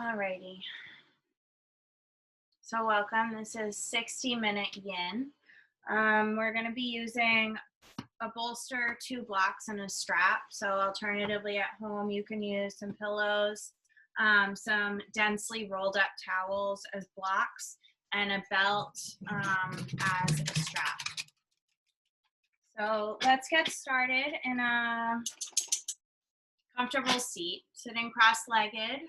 Alrighty. So welcome. This is 60-minute yin. We're going to be using a bolster, 2 blocks, and a strap. So alternatively at home, you can use some pillows, some densely rolled up towels as blocks, and a belt as a strap. So let's get started in a comfortable seat, sitting cross-legged.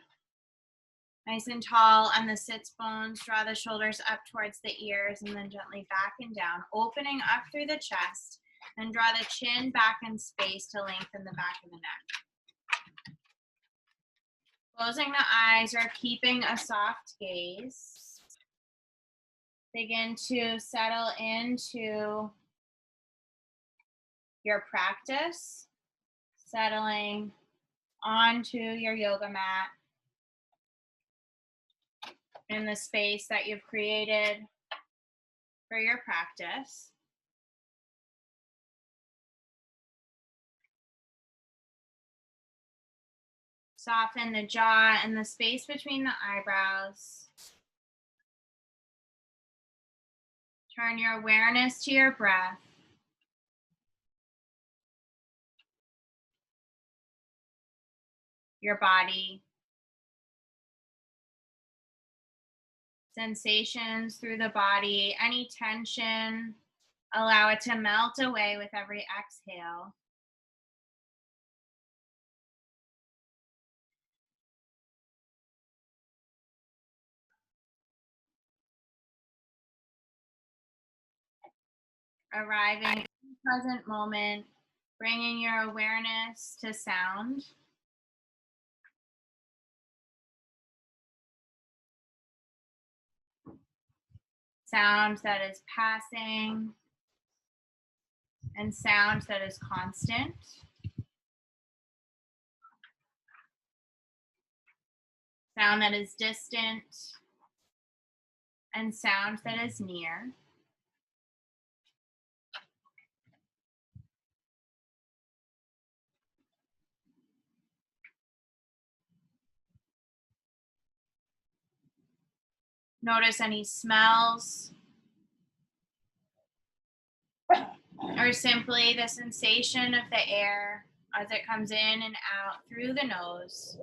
Nice and tall on the sits bones. Draw the shoulders up towards the ears and then gently back and down, opening up through the chest. And draw the chin back in space to lengthen the back of the neck. Closing the eyes or keeping a soft gaze. Begin to settle into your practice, settling onto your yoga mat, in the space that you've created for your practice. Soften the jaw and the space between the eyebrows. Turn your awareness to your breath. Your body. Sensations through the body, any tension, allow it to melt away with every exhale. Arriving in the present moment, bringing your awareness to sound. Sound that is passing and sound that is constant. Sound that is distant and sound that is near. Notice any smells or simply the sensation of the air as it comes in and out through the nose.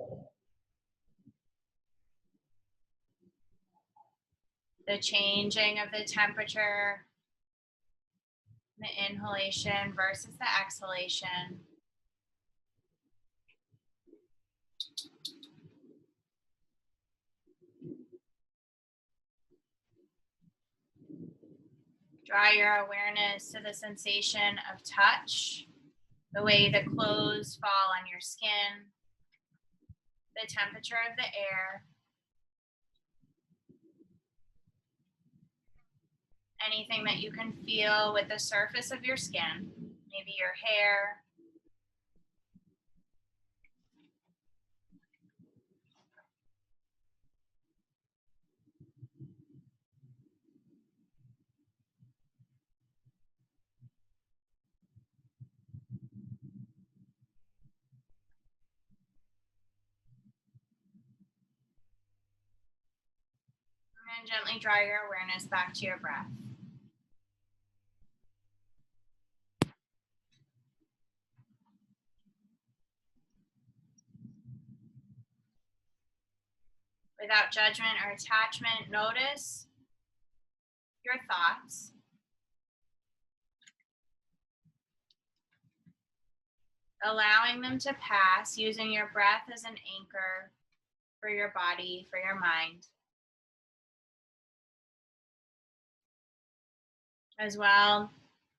The changing of the temperature, the inhalation versus the exhalation. Draw your awareness to the sensation of touch, the way the clothes fall on your skin, the temperature of the air, anything that you can feel with the surface of your skin, maybe your hair. And gently draw your awareness back to your breath. Without judgment or attachment, notice your thoughts. Allowing them to pass, using your breath as an anchor for your body, for your mind. As well,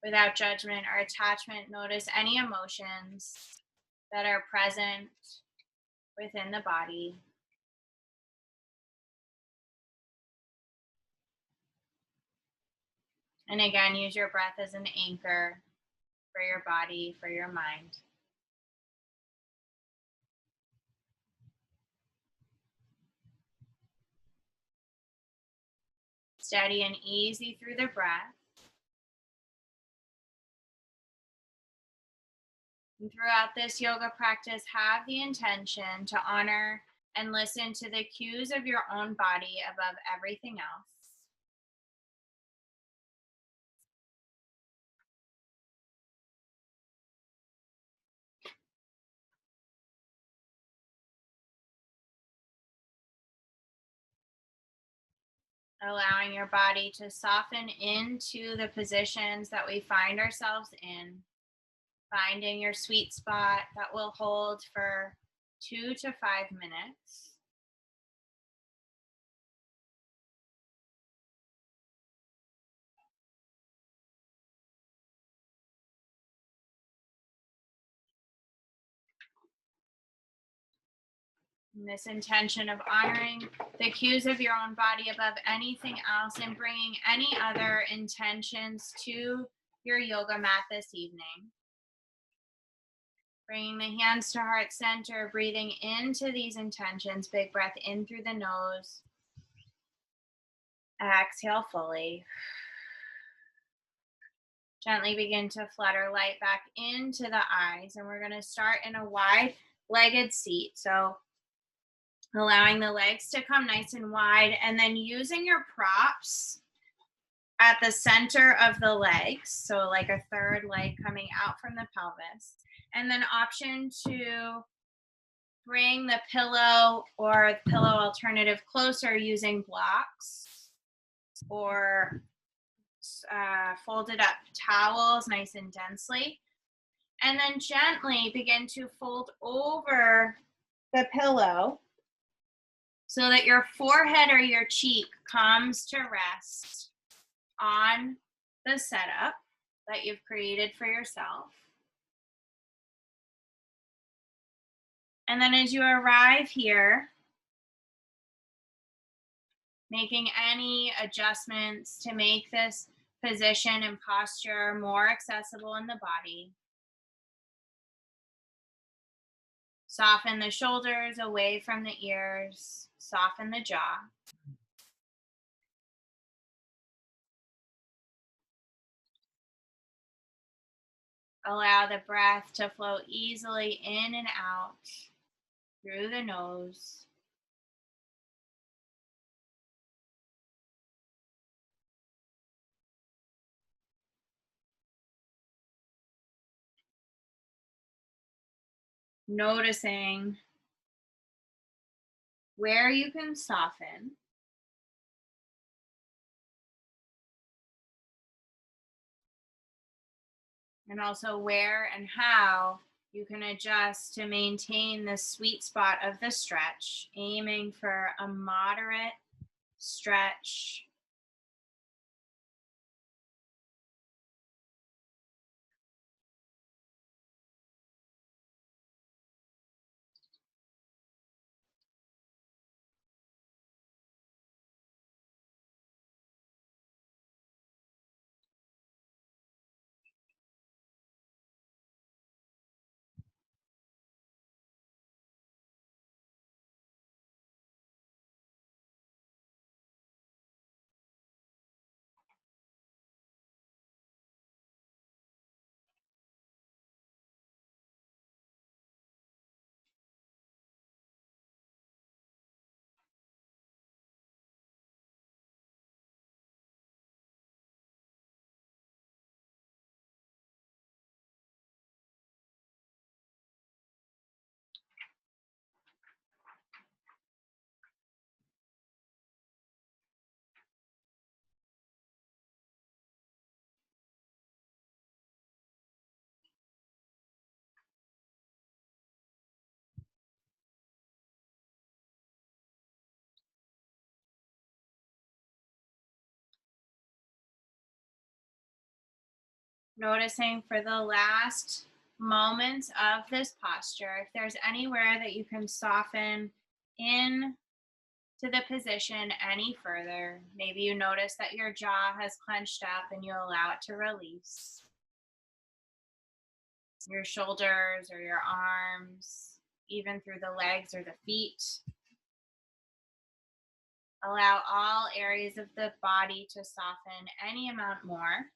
without judgment or attachment, notice any emotions that are present within the body. And again, use your breath as an anchor for your body, for your mind. Steady and easy through the breath. And throughout this yoga practice, have the intention to honor and listen to the cues of your own body above everything else. Allowing your body to soften into the positions that we find ourselves in, finding your sweet spot that will hold for 2 to 5 minutes. And this intention of honoring the cues of your own body above anything else and bringing any other intentions to your yoga mat this evening. Bringing the hands to heart center, breathing into these intentions. Big breath in through the nose. Exhale fully. Gently begin to flutter light back into the eyes. And we're going to start in a wide-legged seat. So allowing the legs to come nice and wide, and then using your props at the center of the legs. So like a third leg coming out from the pelvis. And then option to bring the pillow or the pillow alternative closer using blocks or folded up towels nice and densely. And then gently begin to fold over the pillow so that your forehead or your cheek comes to rest on the setup that you've created for yourself. And then as you arrive here, making any adjustments to make this position and posture more accessible in the body. Soften the shoulders away from the ears, soften the jaw. Allow the breath to flow easily in and out through the nose. Noticing where you can soften. And also where and how you can adjust to maintain the sweet spot of the stretch, aiming for a moderate stretch. Noticing for the last moments of this posture, if there's anywhere that you can soften in to the position any further. Maybe you notice that your jaw has clenched up and you allow it to release. Your shoulders or your arms, even through the legs or the feet. Allow all areas of the body to soften any amount more.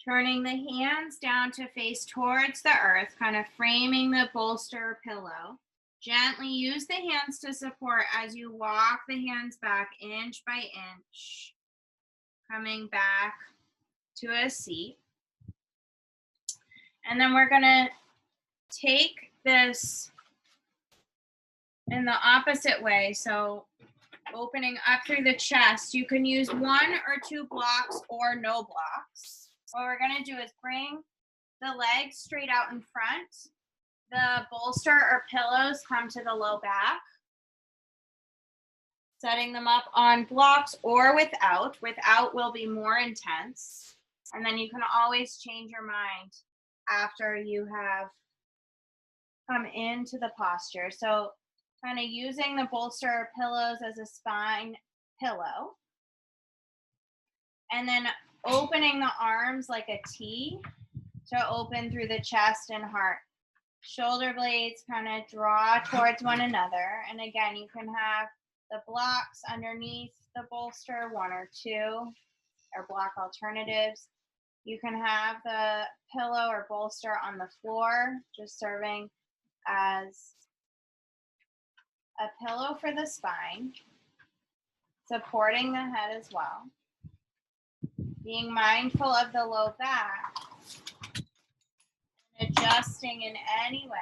Turning the hands down to face towards the earth, kind of framing the bolster or pillow. Gently use the hands to support as you walk the hands back inch by inch, coming back to a seat. And then we're going to take this in the opposite way. So opening up through the chest, you can use 1 or 2 blocks or no blocks. What we're going to do is bring the legs straight out in front. The bolster or pillows come to the low back. Setting them up on blocks or without. Without will be more intense. And then you can always change your mind after you have come into the posture. So kind of using the bolster or pillows as a spine pillow. And then opening the arms like a T to open through the chest and heart. Shoulder blades kind of draw towards one another. And again, you can have the blocks underneath the bolster, 1 or 2, or block alternatives. You can have the pillow or bolster on the floor, just serving as a pillow for the spine, supporting the head as well. Being mindful of the low back, and adjusting in any way.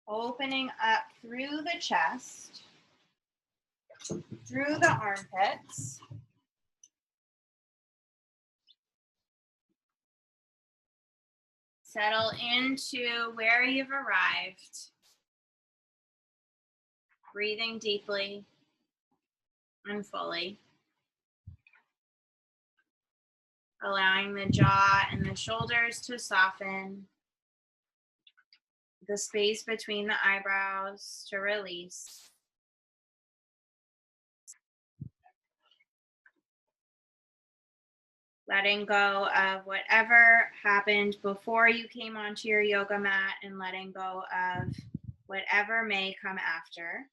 Opening up through the chest, through the armpits. Settle into where you've arrived. Breathing deeply and fully. Allowing the jaw and the shoulders to soften. The space between the eyebrows to release. Letting go of whatever happened before you came onto your yoga mat and letting go of whatever may come after.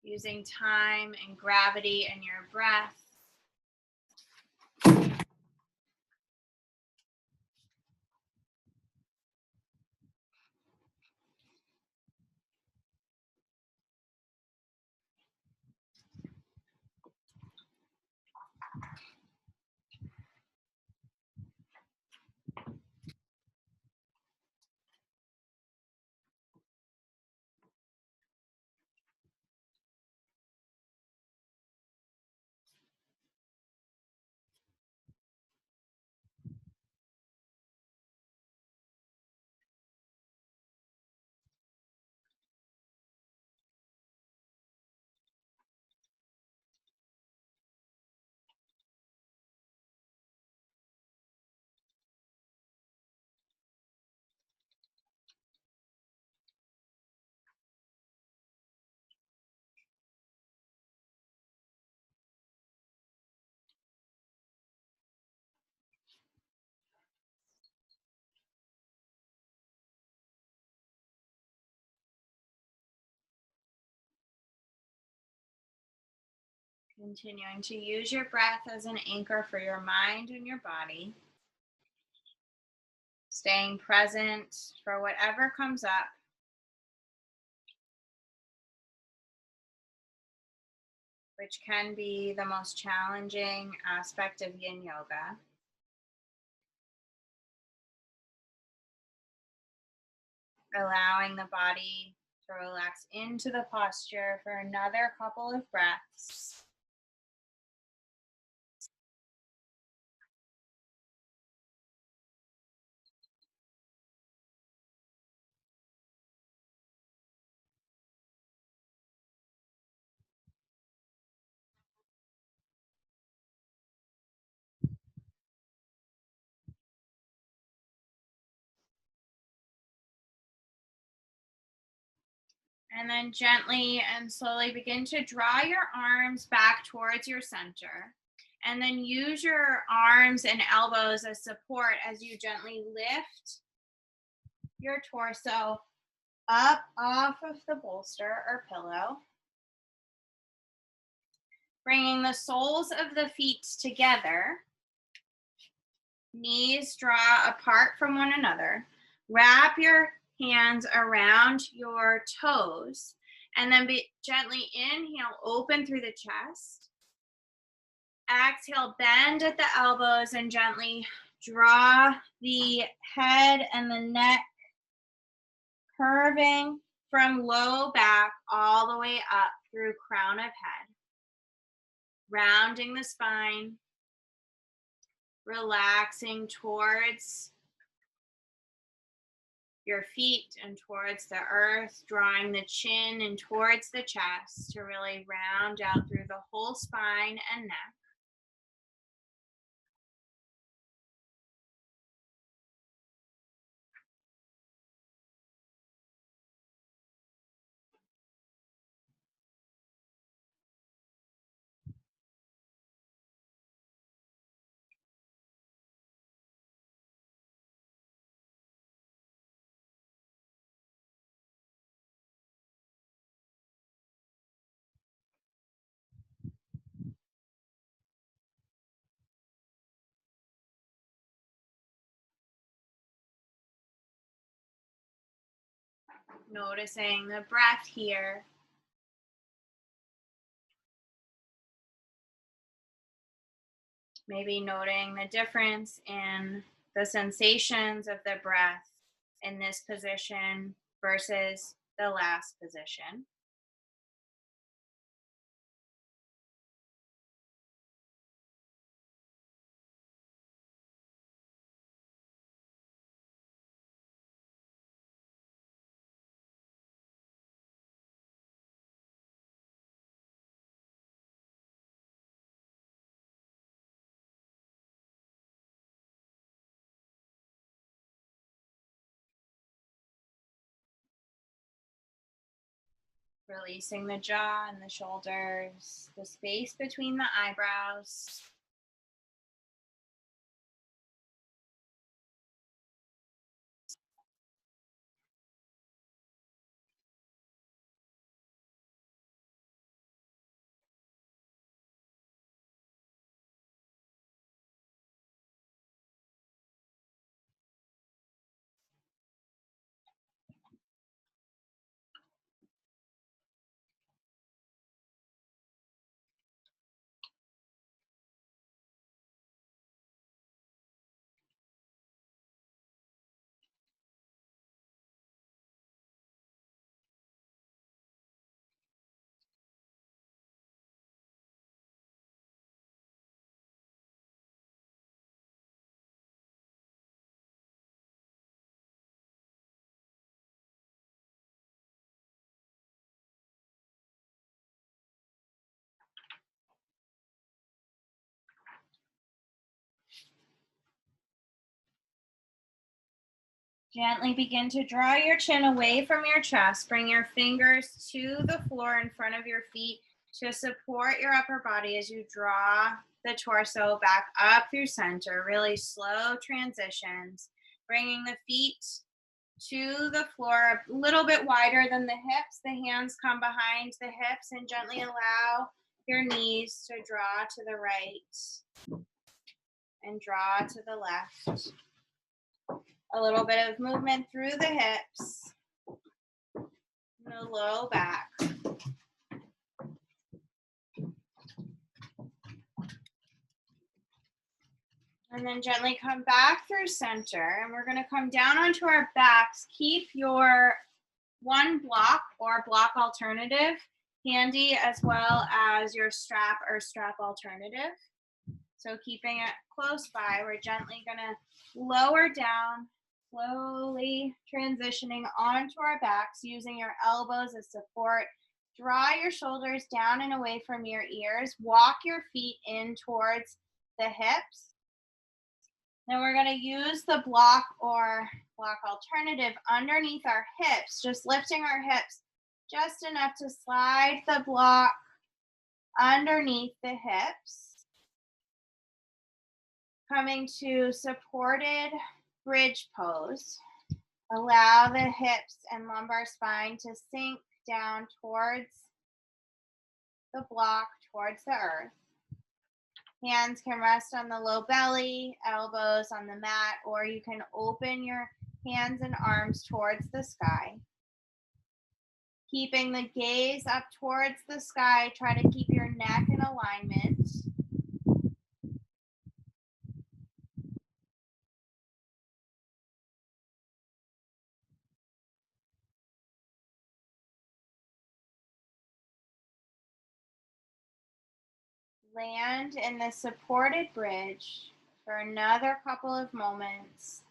Using time and gravity and your breath. Continuing to use your breath as an anchor for your mind and your body. Staying present for whatever comes up. which can be the most challenging aspect of Yin Yoga. Allowing the body to relax into the posture for another couple of breaths. And then gently and slowly begin to draw your arms back towards your center. And then use your arms and elbows as support as you gently lift your torso up off of the bolster or pillow. Bringing the soles of the feet together. Knees draw apart from one another. Wrap your hands around your toes and then gently inhale, open through the chest. Exhale, bend at the elbows and gently draw the head and the neck curving from low back all the way up through crown of head. Rounding the spine, relaxing towards your feet and towards the earth, drawing the chin and towards the chest to really round out through the whole spine and neck. Noticing the breath here. Maybe noting the difference in the sensations of the breath in this position versus the last position. Releasing the jaw and the shoulders, the space between the eyebrows. Gently begin to draw your chin away from your chest. Bring your fingers to the floor in front of your feet to support your upper body as you draw the torso back up through center. Really slow transitions. Bringing the feet to the floor a little bit wider than the hips. The hands come behind the hips and gently allow your knees to draw to the right and draw to the left. A little bit of movement through the hips, the low back. And then gently come back through center. And we're going to come down onto our backs. Keep your one block or block alternative handy, as well as your strap or strap alternative. So keeping it close by, we're gently going to lower down, slowly transitioning onto our backs, using your elbows as support. Draw your shoulders down and away from your ears. Walk your feet in towards the hips. Then we're going to use the block or block alternative underneath our hips, just lifting our hips just enough to slide the block underneath the hips. Coming to supported bridge pose. Allow the hips and lumbar spine to sink down towards the block, towards the earth. Hands can rest on the low belly, elbows on the mat, or you can open your hands and arms towards the sky. Keeping the gaze up towards the sky, try to keep your neck in alignment. Land in the supported bridge for another couple of moments.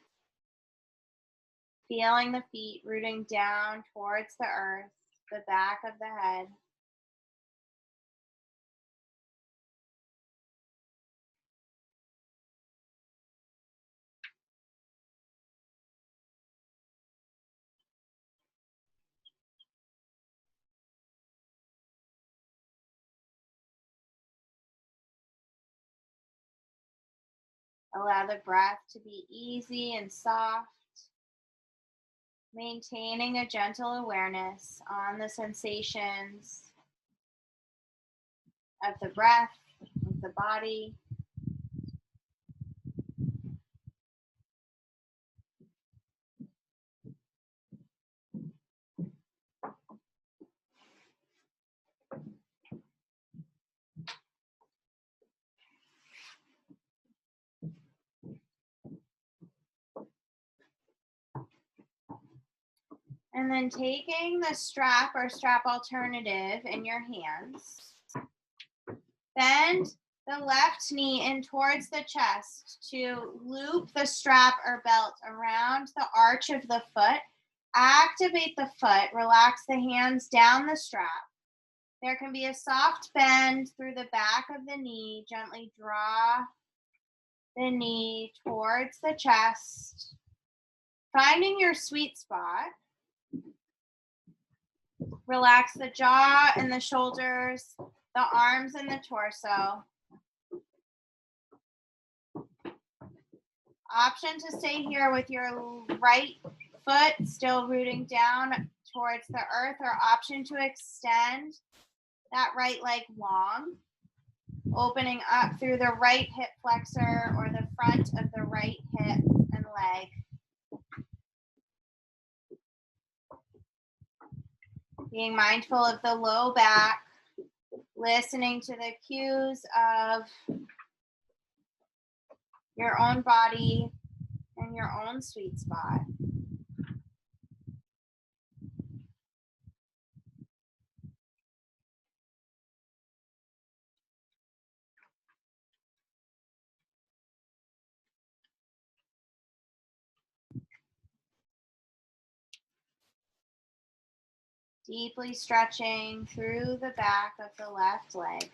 Feeling the feet rooting down towards the earth, the back of the head. Allow the breath to be easy and soft, maintaining a gentle awareness on the sensations of the breath, of the body. And then taking the strap or strap alternative in your hands, bend the left knee in towards the chest to loop the strap or belt around the arch of the foot. Activate the foot, relax the hands down the strap. There can be a soft bend through the back of the knee. Gently draw the knee towards the chest. Finding your sweet spot. Relax the jaw and the shoulders, the arms and the torso. Option to stay here with your right foot still rooting down towards the earth, or option to extend that right leg long, opening up through the right hip flexor or the front of the right hip and leg. Being mindful of the low back, listening to the cues of your own body and your own sweet spot. Deeply stretching through the back of the left leg.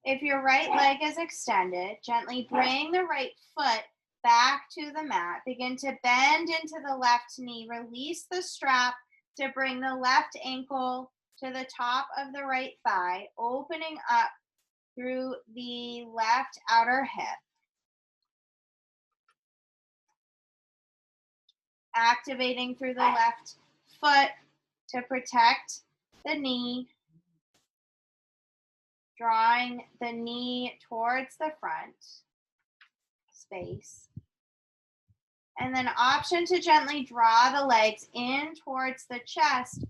If your right leg is extended, gently bring the right foot back to the mat. Begin to bend into the left knee. Release the strap to bring the left ankle to the top of the right thigh, opening up through the left outer hip. Activating through the left foot to protect the knee. Drawing the knee towards the front space. And then option to gently draw the legs in towards the chest.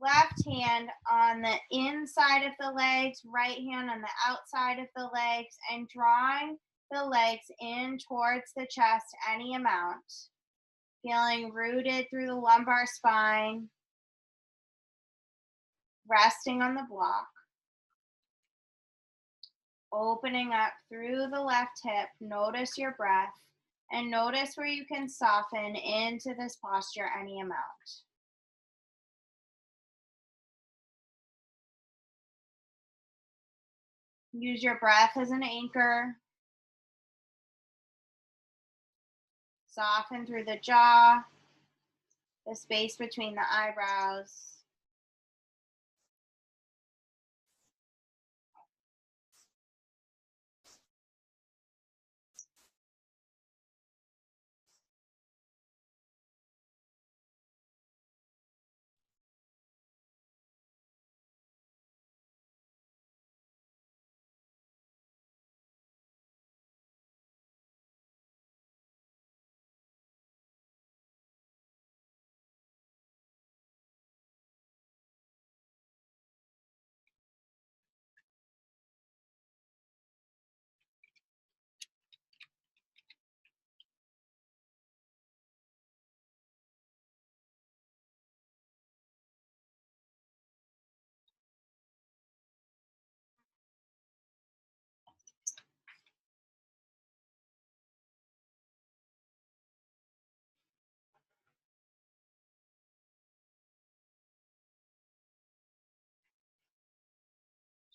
Left hand on the inside of the legs, right hand on the outside of the legs, and drawing the legs in towards the chest any amount. Feeling rooted through the lumbar spine. Resting on the block. Opening up through the left hip. Notice your breath and notice where you can soften into this posture any amount. Use your breath as an anchor. Soften through the jaw, the space between the eyebrows.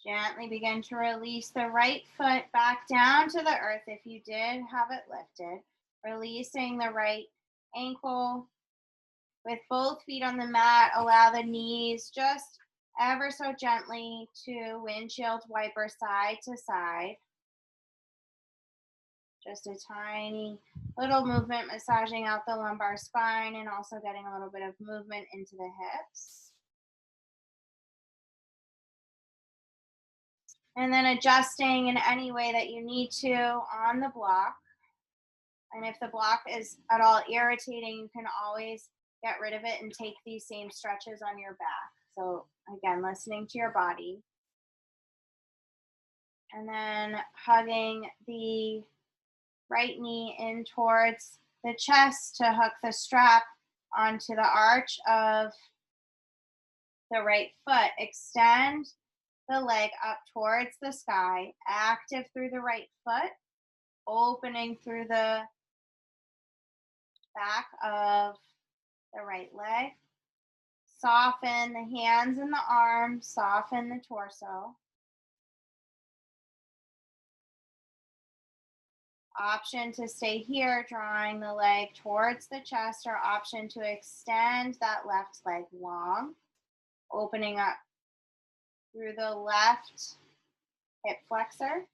Gently begin to release the right foot back down to the earth if you did have it lifted. Releasing the right ankle. With both feet on the mat, allow the knees just ever so gently to windshield wiper side to side. Just a tiny little movement massaging out the lumbar spine and also getting a little bit of movement into the hips. And then adjusting in any way that you need to on the block. And if the block is at all irritating, you can always get rid of it and take these same stretches on your back. So again, listening to your body. And then hugging the right knee in towards the chest to hook the strap onto the arch of the right foot. Extend the leg up towards the sky, active through the right foot, opening through the back of the right leg. Soften the hands and the arms, soften the torso. Option to stay here, drawing the leg towards the chest, or option to extend that left leg long, opening up through the left hip flexor.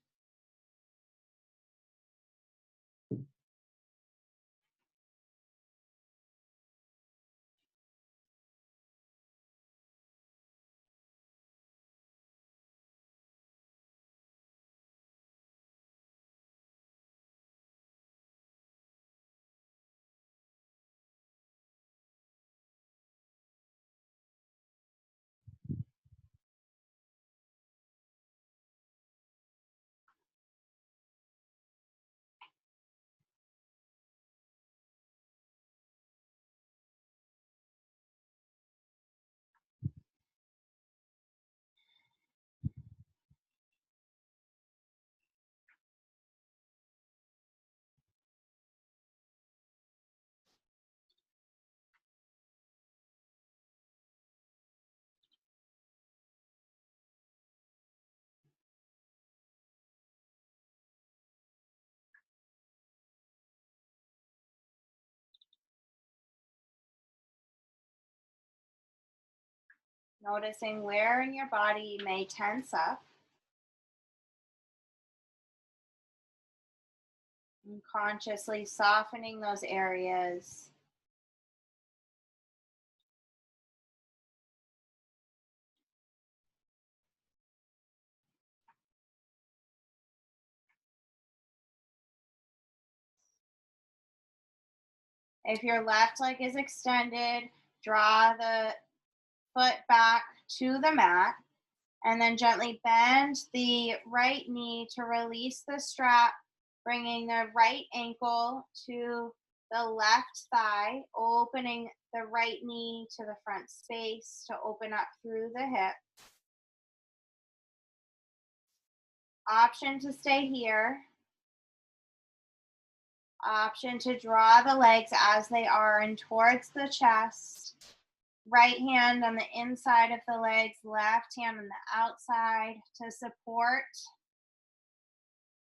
Noticing where in your body you may tense up and consciously softening those areas. If your left leg is extended, draw the foot back to the mat and then gently bend the right knee to release the strap, bringing the right ankle to the left thigh, opening the right knee to the front space to open up through the hip. Option to stay here. Option to draw the legs as they are and towards the chest. Right hand on the inside of the legs, left hand on the outside to support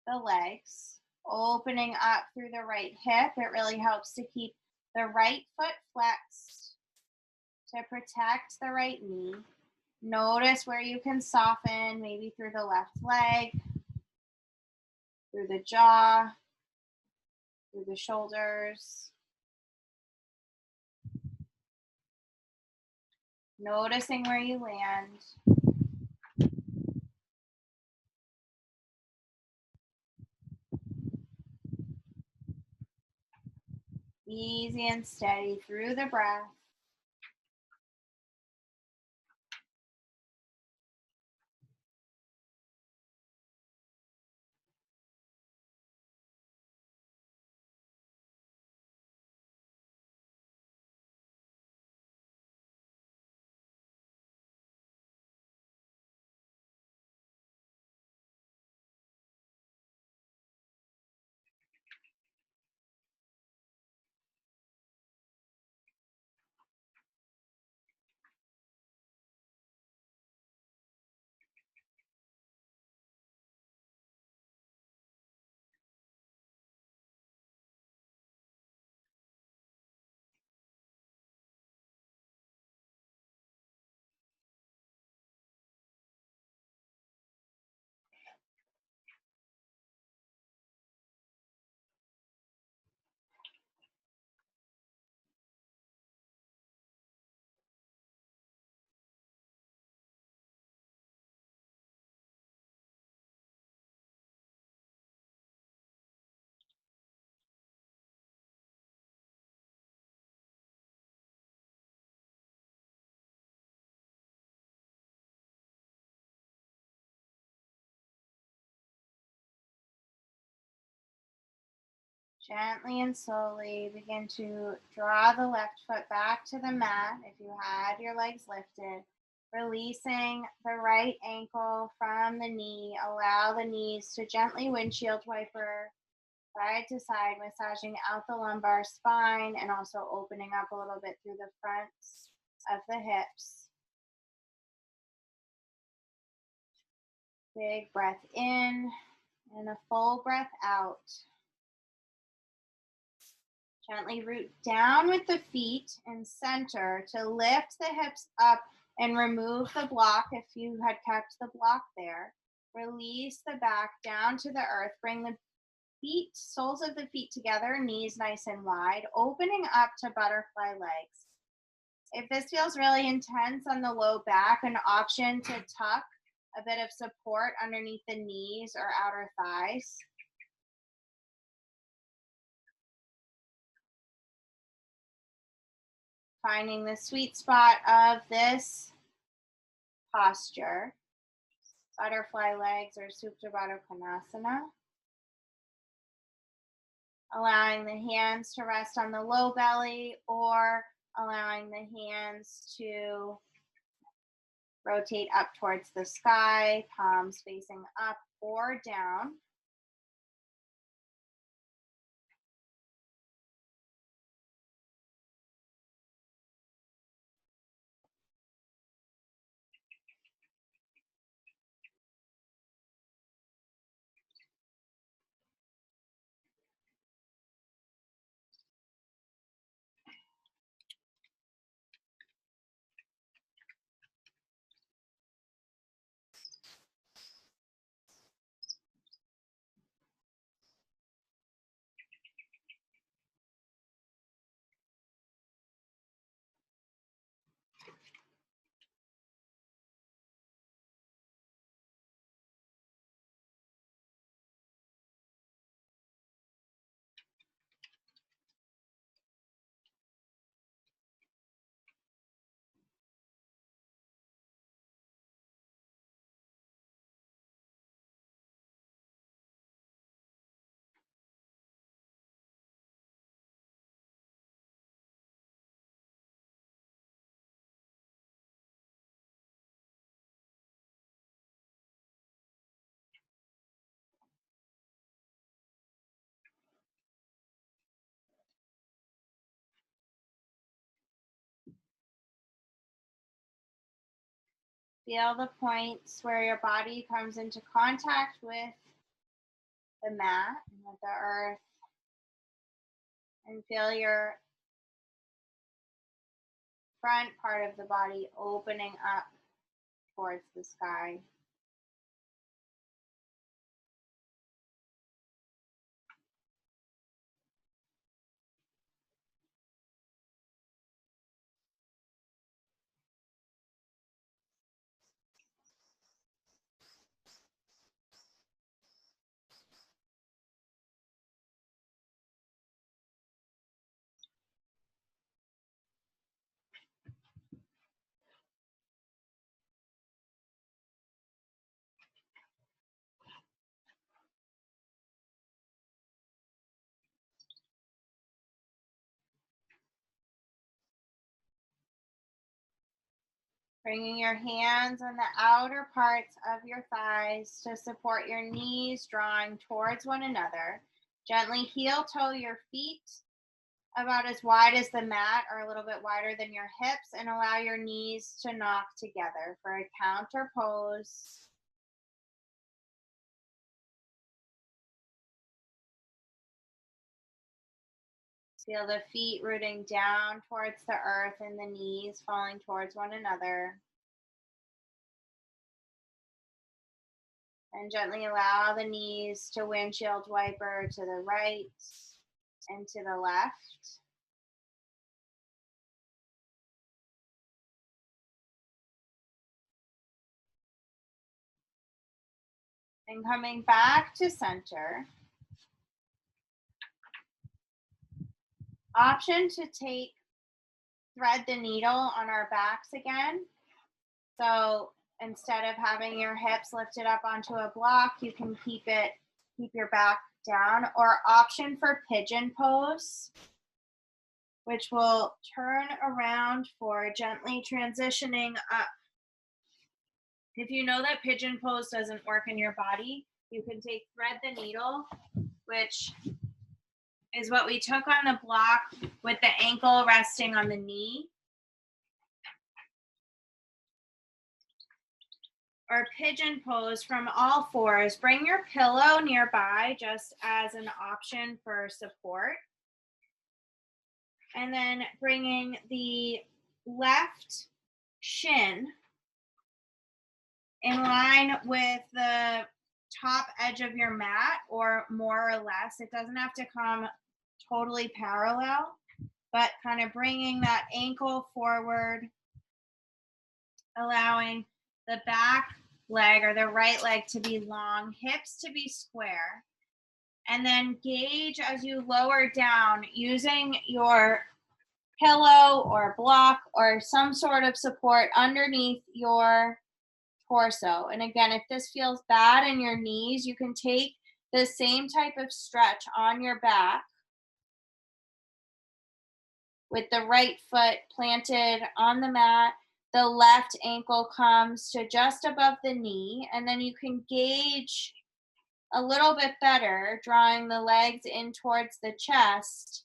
the legs. Opening up through the right hip. It really helps to keep the right foot flexed to protect the right knee. Notice where you can soften, maybe through the left leg, through the jaw, through the shoulders. Noticing where you land. Easy and steady through the breath. Gently and slowly begin to draw the left foot back to the mat if you had your legs lifted. Releasing the right ankle from the knee. Allow the knees to gently windshield wiper side to side, massaging out the lumbar spine and also opening up a little bit through the fronts of the hips. Big breath in and a full breath out. Gently root down with the feet and center to lift the hips up and remove the block if you had kept the block there. Release the back down to the earth. Bring the feet, soles of the feet together, knees nice and wide, opening up to butterfly legs. If this feels really intense on the low back, an option to tuck a bit of support underneath the knees or outer thighs. Finding the sweet spot of this posture, butterfly legs or Supta Baddha Konasana. Allowing the hands to rest on the low belly or allowing the hands to rotate up towards the sky, palms facing up or down. Feel the points where your body comes into contact with the mat and with the earth, and feel your front part of the body opening up towards the sky. Bringing your hands on the outer parts of your thighs to support your knees, drawing towards one another. Gently heel toe your feet about as wide as the mat or a little bit wider than your hips, and allow your knees to knock together for a counter pose. Feel the feet rooting down towards the earth and the knees falling towards one another. And gently allow the knees to windshield wiper to the right and to the left. And coming back to center. Option to thread the needle on our backs again. So instead of having your hips lifted up onto a block, you can keep your back down, or option for pigeon pose, which will turn around for gently transitioning up. If you know that pigeon pose doesn't work in your body, you can thread the needle, which is what we took on the block with the ankle resting on the knee. Or pigeon pose from all fours. Bring your pillow nearby just as an option for support. And then bringing the left shin in line with the top edge of your mat, or more or less. It doesn't have to come totally parallel, but kind of bringing that ankle forward, allowing the back leg or the right leg to be long, hips to be square. And then gauge as you lower down using your pillow or block or some sort of support underneath your torso. And again, if this feels bad in your knees, you can take the same type of stretch on your back with the right foot planted on the mat. The left ankle comes to just above the knee, and then you can gauge a little bit better, drawing the legs in towards the chest,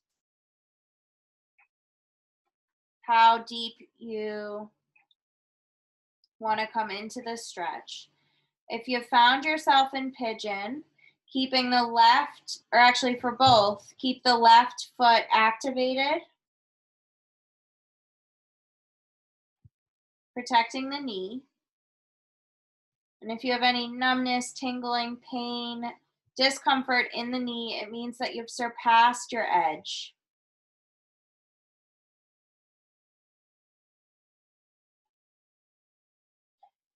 how deep you want to come into the stretch. If you found yourself in pigeon, keeping the left, or actually for both, keep the left foot activated, protecting the knee. And if you have any numbness, tingling, pain, discomfort in the knee, it means that you've surpassed your edge.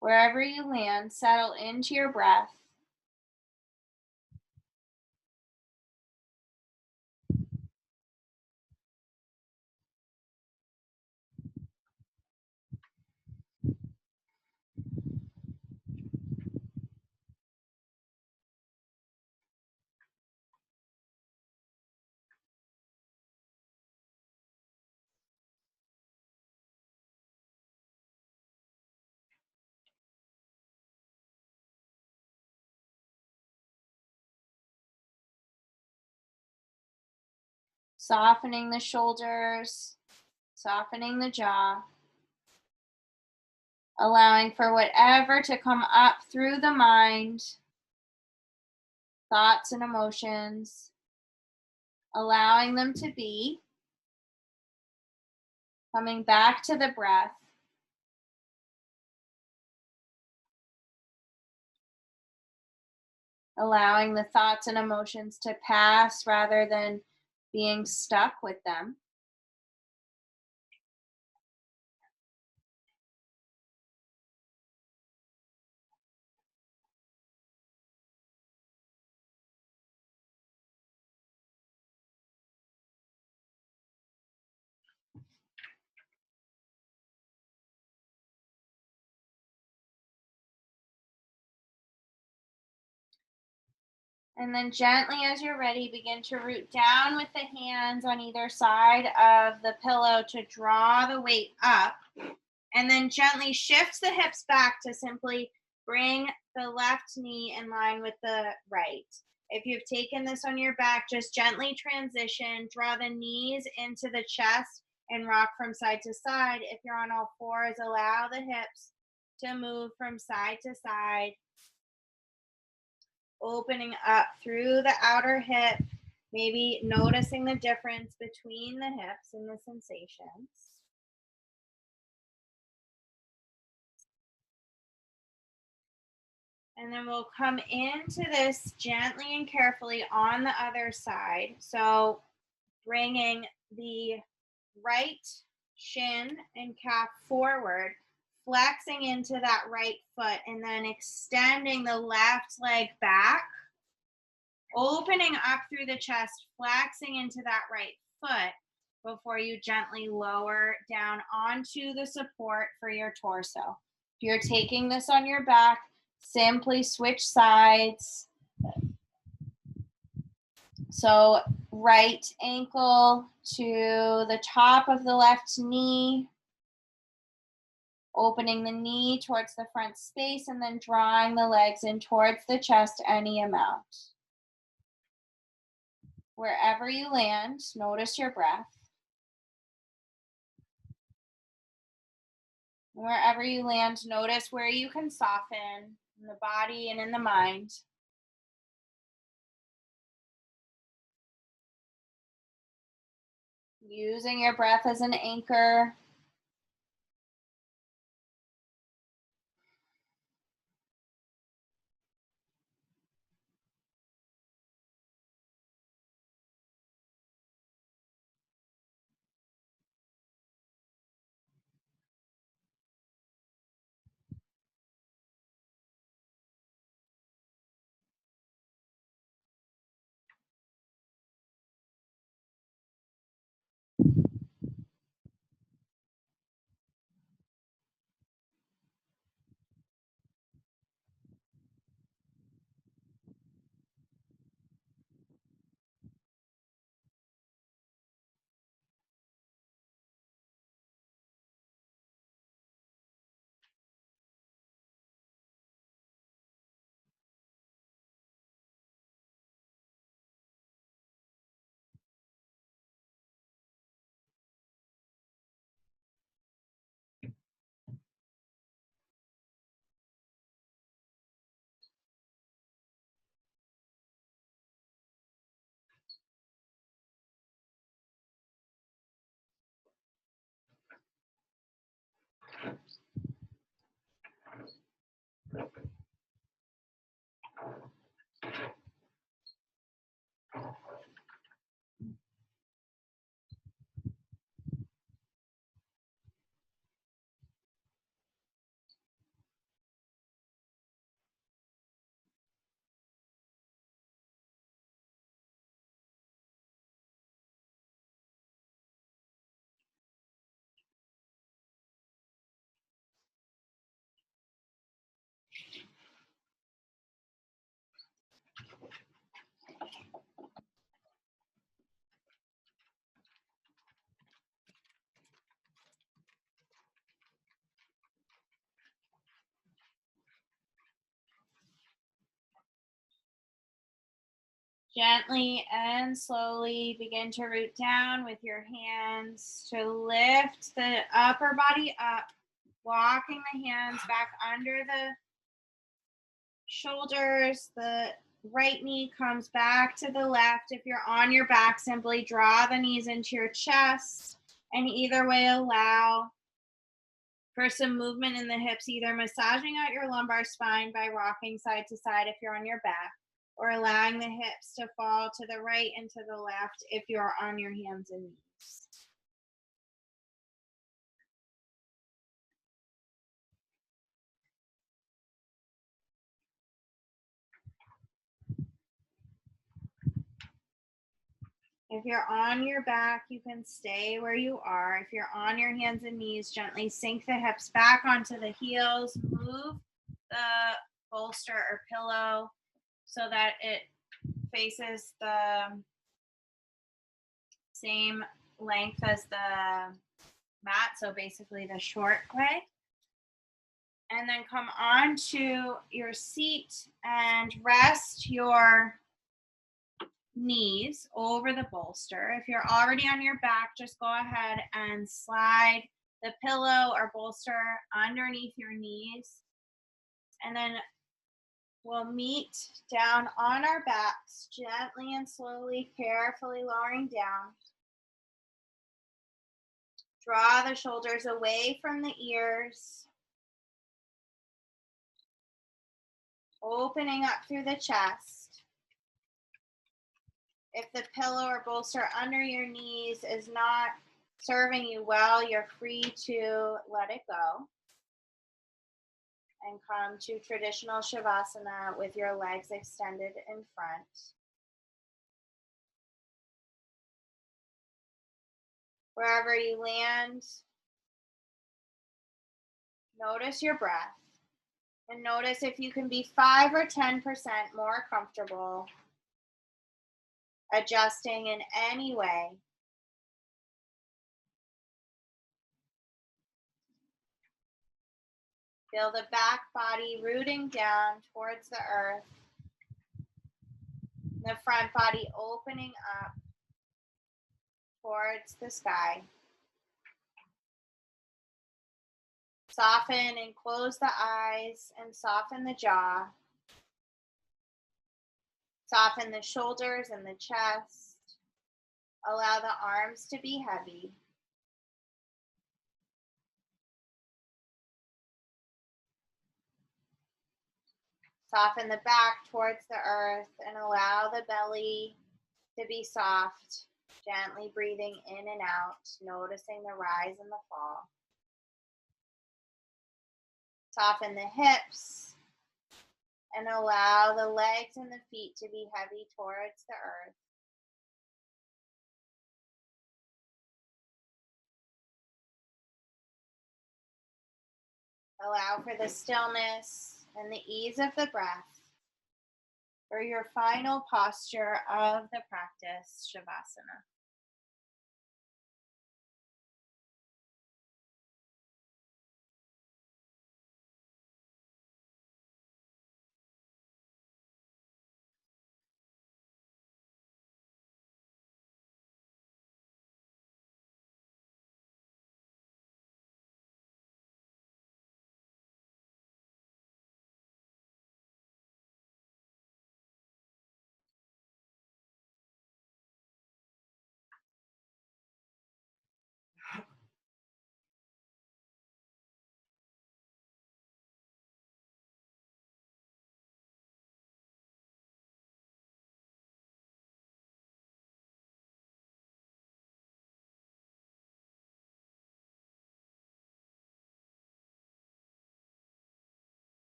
Wherever you land, settle into your breath. Softening the shoulders, softening the jaw. allowing for whatever to come up through the mind, thoughts and emotions, allowing them to be, coming back to the breath, allowing the thoughts and emotions to pass rather than being stuck with them. And then gently, as you're ready, begin to root down with the hands on either side of the pillow to draw the weight up. And then gently shift the hips back to simply bring the left knee in line with the right. If you've taken this on your back, just gently transition, draw the knees into the chest and rock from side to side. If you're on all fours, allow the hips to move from side to side, opening up through the outer hip, maybe noticing the difference between the hips and the sensations. And then we'll come into this gently and carefully on the other side. So bringing the right shin and calf forward, flexing into that right foot, and then extending the left leg back, opening up through the chest, flexing into that right foot before you gently lower down onto the support for your torso. If you're taking this on your back, simply switch sides. So right ankle to the top of the left knee, opening the knee towards the front space, and then drawing the legs in towards the chest any amount. Wherever you land, notice your breath. Wherever you land, notice where you can soften in the body and in the mind. Using your breath as an anchor. Gently and slowly begin to root down with your hands to lift the upper body up Walking the hands back under the shoulders. The right knee comes back to the left. If you're on your back, simply draw the knees into your chest. And either way, allow for some movement in the hips, either massaging out your lumbar spine by rocking side to side if you're on your back, or allowing the hips to fall to the right and to the left if you're on your hands and knees. If you're on your back, you can stay where you are. If you're on your hands and knees, gently sink the hips back onto the heels. Move the bolster or pillow so that it faces the same length as the mat, so basically the short way. And then come onto your seat and rest your knees over the bolster. If you're already on your back, just go ahead and slide the pillow or bolster underneath your knees. And then we'll meet down on our backs, gently and slowly, carefully lowering down. Draw the shoulders away from the ears. Opening up through the chest. If the pillow or bolster under your knees is not serving you well, you're free to let it go and come to traditional Shavasana with your legs extended in front. Wherever you land, notice your breath and notice if you can be 5 or 10% more comfortable adjusting in any way. Feel the back body rooting down towards the earth. The front body opening up towards the sky. Soften and close the eyes and soften the jaw. Soften the shoulders and the chest. Allow the arms to be heavy. Soften the back towards the earth and allow the belly to be soft, gently breathing in and out, noticing the rise and the fall. Soften the hips and allow the legs and the feet to be heavy towards the earth. Allow for the stillness and the ease of the breath for your final posture of the practice, Shavasana.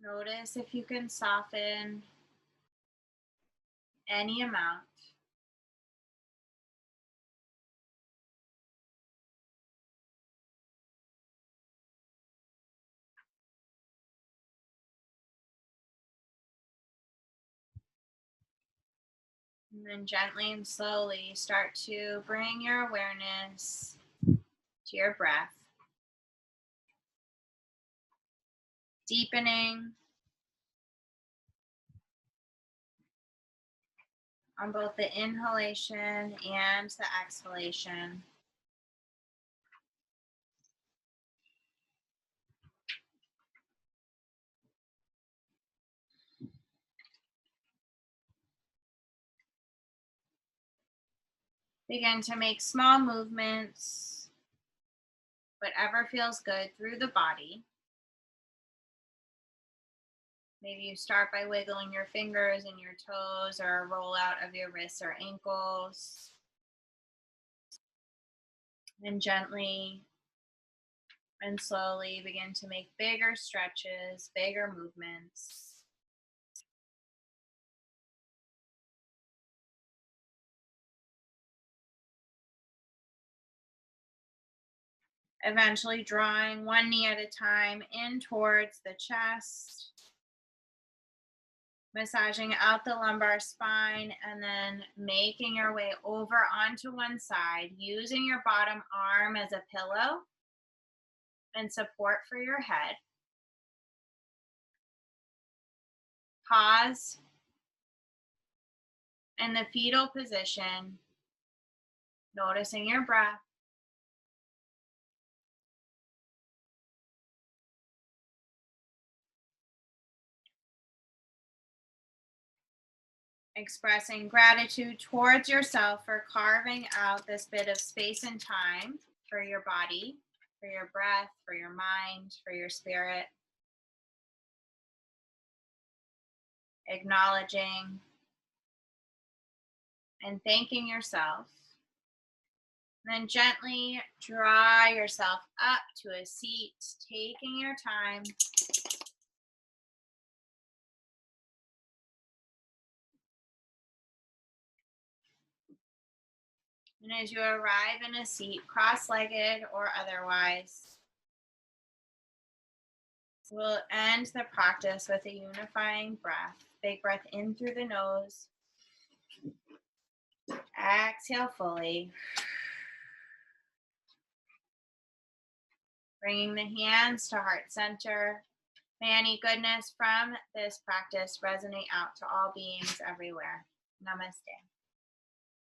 Notice if you can soften any amount. And then gently and slowly start to bring your awareness to your breath, deepening on both the inhalation and the exhalation. Begin to make small movements, whatever feels good through the body. Maybe you start by wiggling your fingers and your toes or a roll out of your wrists or ankles. And gently and slowly begin to make bigger stretches, bigger movements. Eventually drawing one knee at a time in towards the chest, massaging out the lumbar spine, and then making your way over onto one side, using your bottom arm as a pillow and support for your head. Pause in the fetal position, noticing your breath. Expressing gratitude towards yourself for carving out this bit of space and time for your body, for your breath, for your mind, for your spirit. Acknowledging and thanking yourself. And then gently draw yourself up to a seat, taking your time. And as you arrive in a seat, cross-legged or otherwise, we'll end the practice with a unifying breath. Big breath in through the nose. Exhale fully. Bringing the hands to heart center. May any goodness from this practice resonate out to all beings everywhere. Namaste.